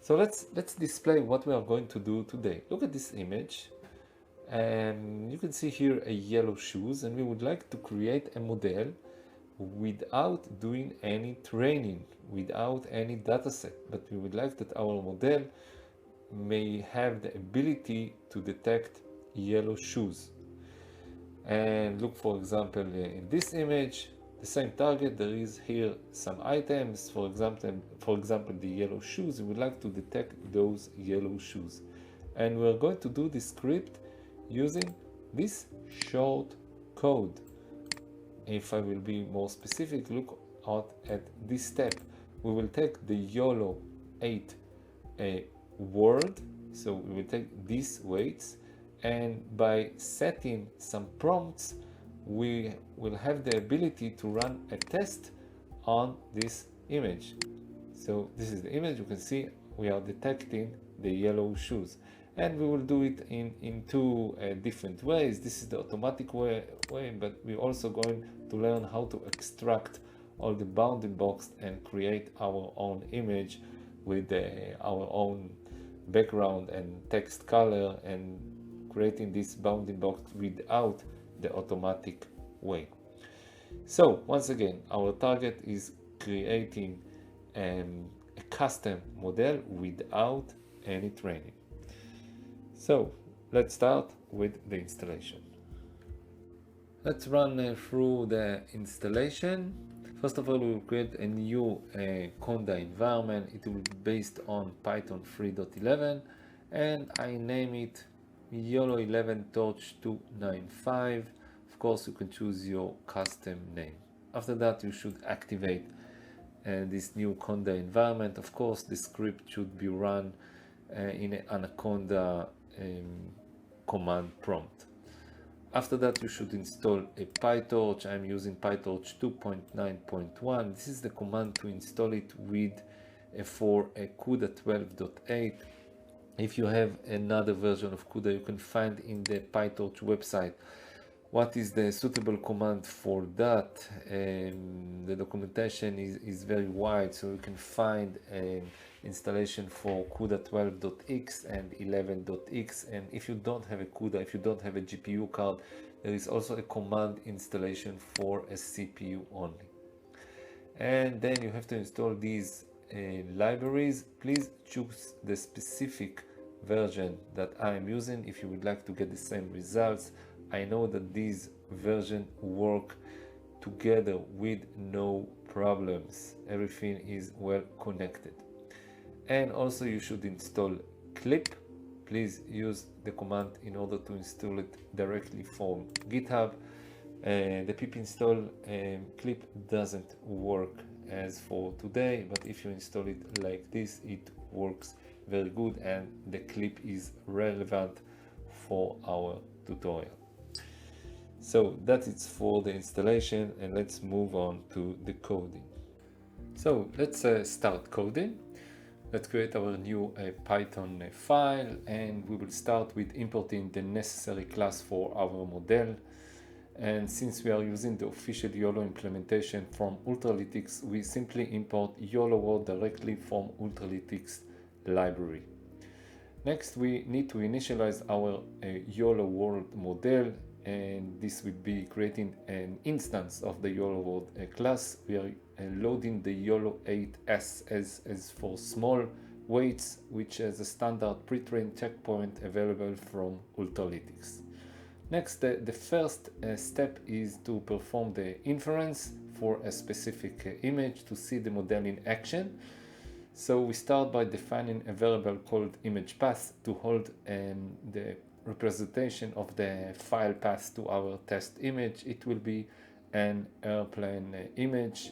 So let's display what we are going to do today. Look at this image, and you can see here a yellow shoes, and we would like to create a model without doing any training, without any dataset, but we would like that our model may have the ability to detect yellow shoes. And look, for example, in this image, the same target, there is here some items, for example the yellow shoes. We would like to detect those yellow shoes, and we're going to do this script using this short code. If I will be more specific, look out at this step. We will take the YOLO-8 word, so we will take these weights, and by setting some prompts we will have the ability to run a test on this image. So this is the image. You can see we are detecting the yellow shoes, and we will do it in two different ways. This is the automatic way, but we're also going to learn how to extract all the bounding box and create our own image with our own background and text color, and creating this bounding box without the automatic way. So once again, our target is creating a custom model without any training. So let's start with the installation. Let's run through the installation. First of all, we will create a new Conda environment. It will be based on Python 3.11, and I name it YOLO-11 Torch 295. Of course, you can choose your custom name. After that, you should activate this new Conda environment. Of course, the script should be run in an Anaconda command prompt. After that, you should install a PyTorch. I'm using PyTorch 2.9.1. This is the command to install it with for a Cuda 12.8. If you have another version of Cuda, you can find in the PyTorch website what is the suitable command for that. The documentation is very wide, so you can find an installation for Cuda 12.x and 11.x. And if you don't have a Cuda, if you don't have a GPU card, there is also a command installation for a CPU only. And then you have to install these libraries. Please choose the specific version that I am using if you would like to get the same results. I know that these versions work together with no problems. Everything is well connected. And also you should install clip. Please use the command in order to install it directly from GitHub. The pip install clip doesn't work as for today, but if you install it like this, it works very good, and the clip is relevant for our tutorial. So that is for the installation, and let's move on to the coding. So let's start coding. Let's create our new Python file, and we will start with importing the necessary class for our model. And since we are using the official YOLO implementation from Ultralytics, we simply import YOLO-World directly from Ultralytics library. Next, we need to initialize our YOLO-World model, and this will be creating an instance of the YOLO-World class. We are loading the YOLO-8s as for small weights, which is a standard pre-trained checkpoint available from Ultralytics. Next, the first step is to perform the inference for a specific image to see the model in action. So we start by defining a variable called image path to hold the representation of the file path to our test image. It will be an airplane image.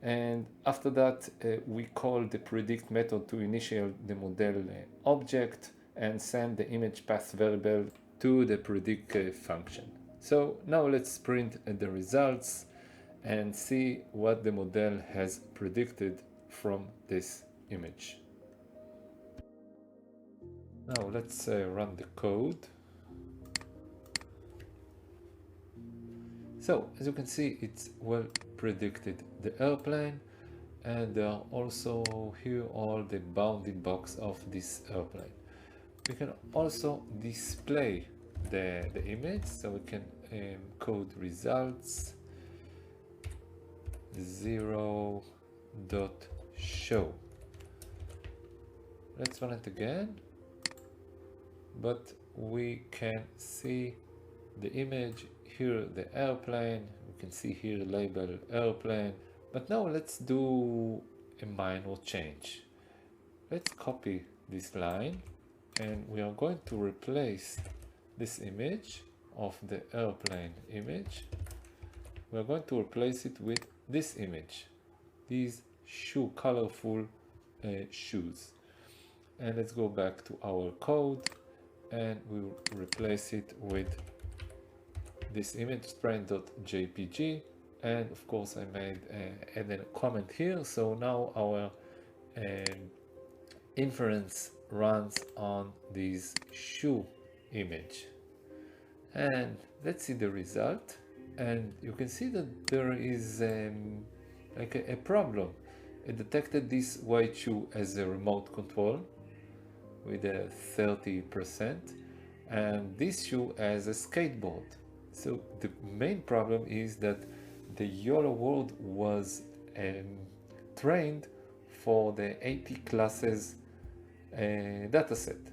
And after that, we call the predict method to initiate the model object and send the image path variable to the predict function. So now let's print the results and see what the model has predicted from this image. Now let's run the code. So as you can see, it's well predicted the airplane, and there are also here all the bounding box of this airplane. We can also display the image, so we can code results 0.show. Let's run it again, but we can see the image here, the airplane. We can see here label airplane. But now let's do a minor change. Let's copy this line, and we are going to replace this image of the airplane image. We are going to replace it with this image, these colorful shoes. And let's go back to our code, and we will replace it with this image train.jpg. And of course I made add a comment here, so now our inference runs on this shoe image. And let's see the result, and you can see that there is like a problem. It detected this white shoe as a remote control with a 30%, and this shoe as a skateboard. So the main problem is that the YOLO-World was trained for the 80 classes dataset.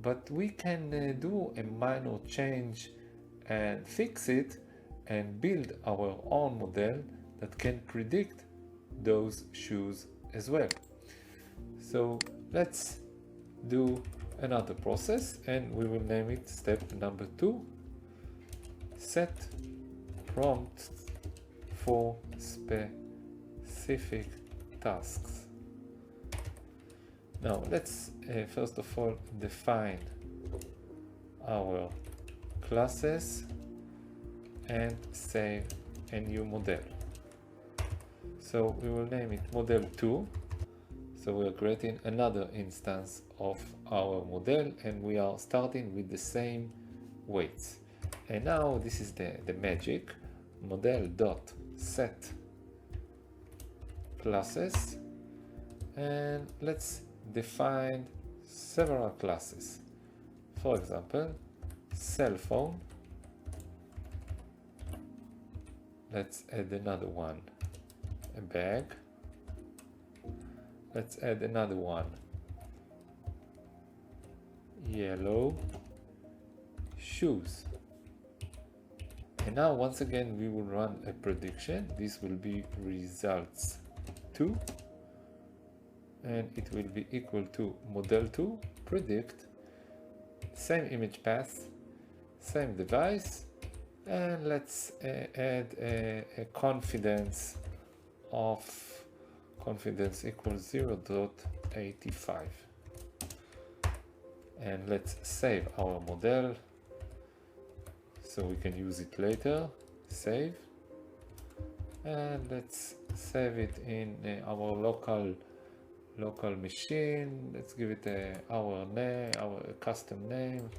But we can do a minor change and fix it and build our own model that can predict those shoes as well. So let's do another process, and we will name it step number 2, set prompt for specific tasks. Now let's first of all define our classes and save a new model. So we will name it model 2. So we are creating another instance of our model, and we are starting with the same weights. And now this is the magic. Model.set classes, and let's define several classes. For example, cell phone. Let's add another one, a bag. Let's add another one, yellow shoes. And now once again we will run a prediction. This will be results 2, and it will be equal to model 2 predict, same image path, same device, and let's add a confidence of confidence equals 0.85, and let's save our model so we can use it later. Save, and let's save it in our local machine. Let's give it our name, our custom name.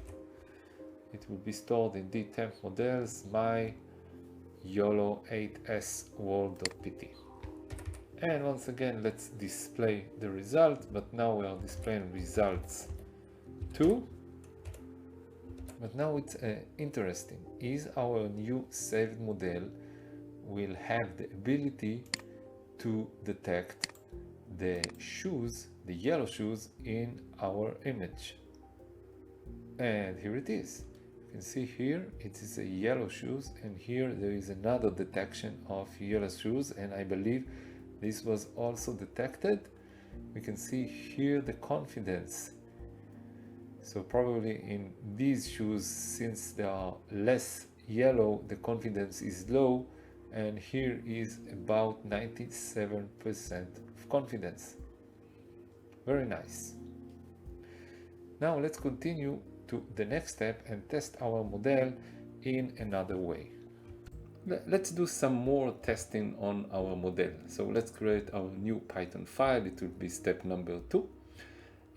It will be stored in the temp models my YOLO8s world.pt. And once again, let's display the result, but now we are displaying results 2. But now it's interesting, is our new saved model will have the ability to detect the shoes, the yellow shoes in our image. And here it is. You can see here it is a yellow shoes, and here there is another detection of yellow shoes, and I believe this was also detected. We can see here the confidence. So probably in these shoes, since they are less yellow, the confidence is low, and here is about 97% of confidence. Very nice. Now let's continue to the next step and test our model in another way. Let's do some more testing on our model. So let's create our new Python file. It will be step number 2.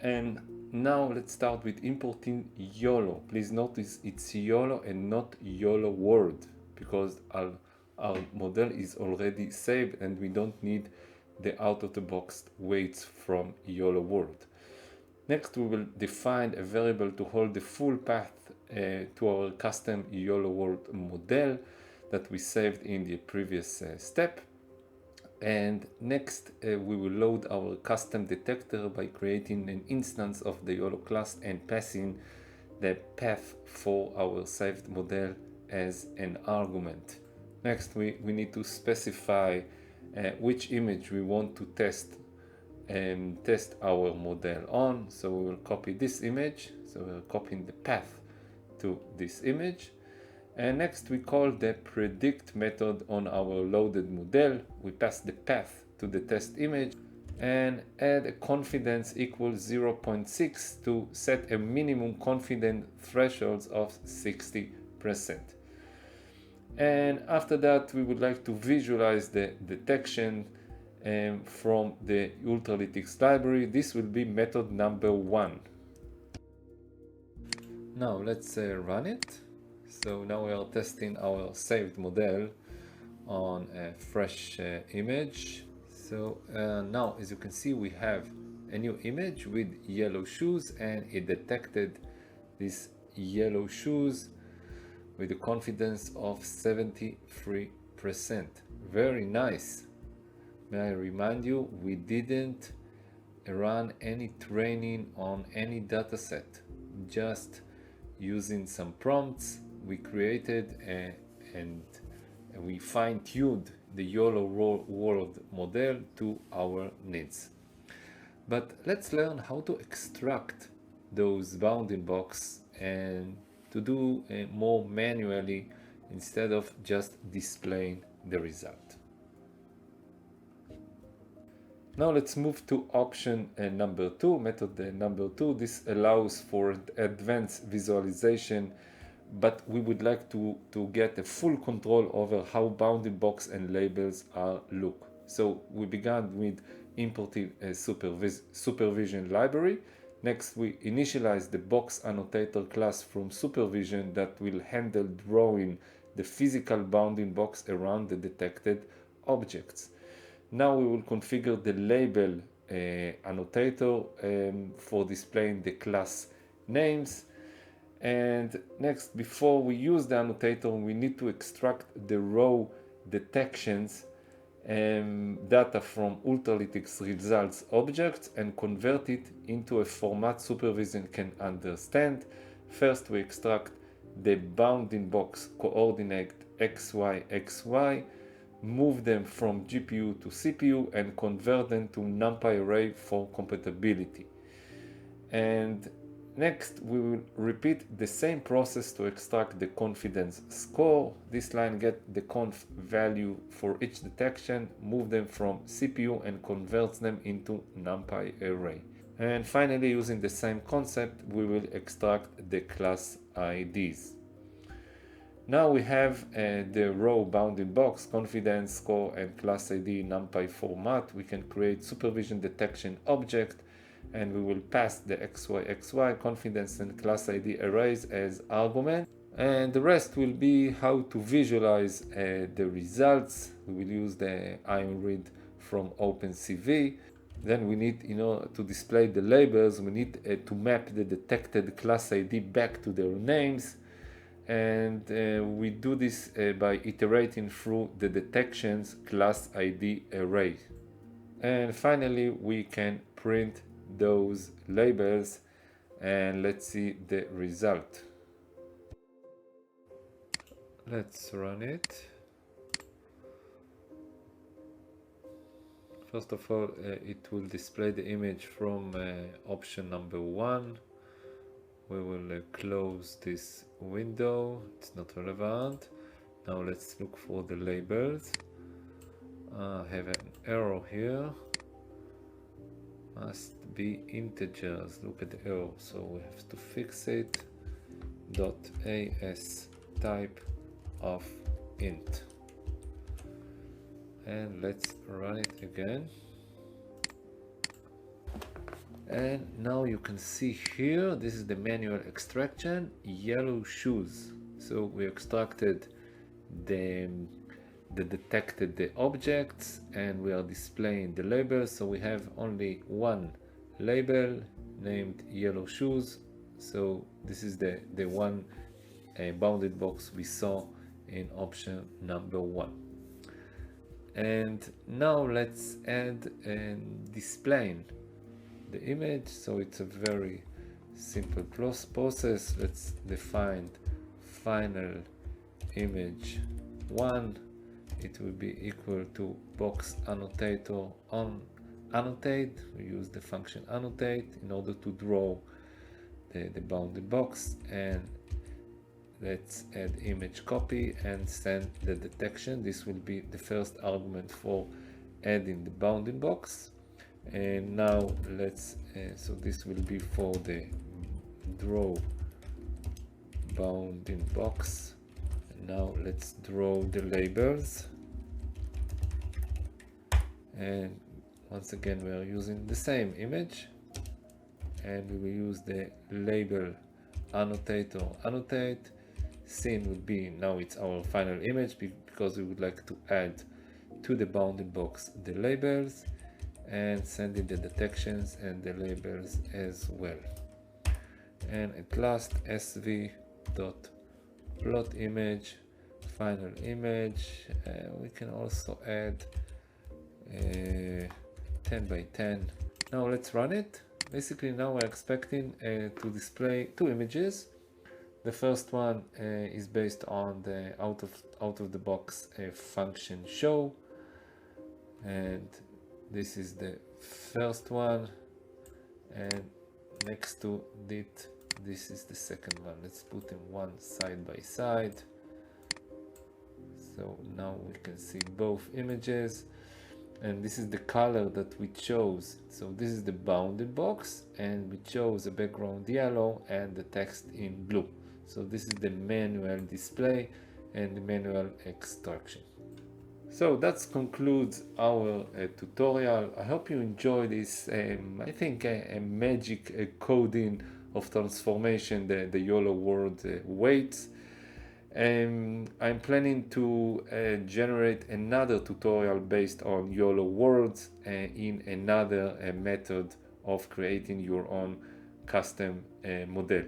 And now let's start with importing YOLO. Please notice it's YOLO and not YOLO-World, because I'll our model is already saved and we don't need the out-of-the-box weights from YOLO-World. Next, we will define a variable to hold the full path to our custom YOLO-World model that we saved in the previous step. And next, we will load our custom detector by creating an instance of the YOLO class and passing the path for our saved model as an argument. Next, we need to specify which image we want to test our model on. So we will copy this image. So we're copying the path to this image. And next we call the predict method on our loaded model. We pass the path to the test image and add a confidence equals 0.6 to set a minimum confidence threshold of 60%. And after that, we would like to visualize the detection from the Ultralytics library. This will be method number 1. Now let's run it. So now we are testing our saved model on a fresh image. So now, as you can see, we have a new image with yellow shoes, and it detected these yellow shoes with a confidence of 73%. Very nice. May I remind you, we didn't run any training on any dataset. Just using some prompts, we created and we fine-tuned the YOLO-World model to our needs. But let's learn how to extract those bounding boxes and to do more manually instead of just displaying the result. Now let's move to option number 2, method number 2. This allows for advanced visualization, but we would like to get a full control over how bounding box and labels look. So we began with importing a Supervision library. Next, we initialize the box annotator class from Supervision that will handle drawing the physical bounding box around the detected objects. Now we will configure the label annotator for displaying the class names. And next, before we use the annotator, we need to extract the raw detections data from Ultralytics results objects and convert it into a format Supervision can understand. First, we extract the bounding box coordinate XY, XY, move them from GPU to CPU and convert them to NumPy array for compatibility. And next, we will repeat the same process to extract the confidence score. This line gets the conf value for each detection, move them from CPU and converts them into NumPy array. And finally, using the same concept, we will extract the class IDs. Now we have the raw bounding box, confidence score and class ID in NumPy format. We can create Supervision detection object, and we will pass the XY, confidence and class ID arrays as argument. And the rest will be how to visualize the results. We will use the ion read from OpenCV. Then we need, to display the labels, we need to map the detected class ID back to their names. And we do this by iterating through the detections class ID array. And finally, we can print those labels and let's see the result. Let's run it. First of all, it will display the image from option number 1. We will close this window, it's not relevant. Now let's look for the labels. I have an error here. Must be integers. Look at the error, so we have to fix it. .as type of int, and let's run it again. And now you can see here, this is the manual extraction, yellow shoes. So we extracted the that detected the objects, and we are displaying the labels. So we have only one label named yellow shoes. So this is the one bounded box we saw in option number 1. And now let's add and displaying the image. So it's a very simple process. Let's define final image 1. It will be equal to box annotator on annotate. We use the function annotate in order to draw the bounded box, and let's add image copy and send the detection. This will be the first argument for adding the bounding box. And now let's so this will be for the draw bounding box. And now let's draw the labels, and once again we are using the same image, and we will use the label annotator annotate. Scene would be, now it's our final image because we would like to add to the bounding box the labels and send in the detections and the labels as well. And at last sv dot plot image final image. We can also add 10 by 10. Now let's run it. Basically now we're expecting to display two images. The first one is based on the out of the box function show, and this is the first one, and next to it this is the second one. Let's put them one side by side, so now we can see both images. And this is the color that we chose. So this is the bounded box, and we chose a background yellow and the text in blue. So this is the manual display and the manual extraction. So that concludes our tutorial. I hope you enjoy this, I think a magic coding of transformation, the YOLO-World weights. I'm planning to generate another tutorial based on YOLO-World in another method of creating your own custom model.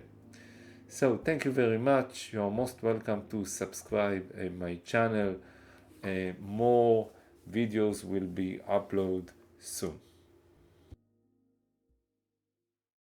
So thank you very much. You are most welcome to subscribe my channel. More videos will be uploaded soon.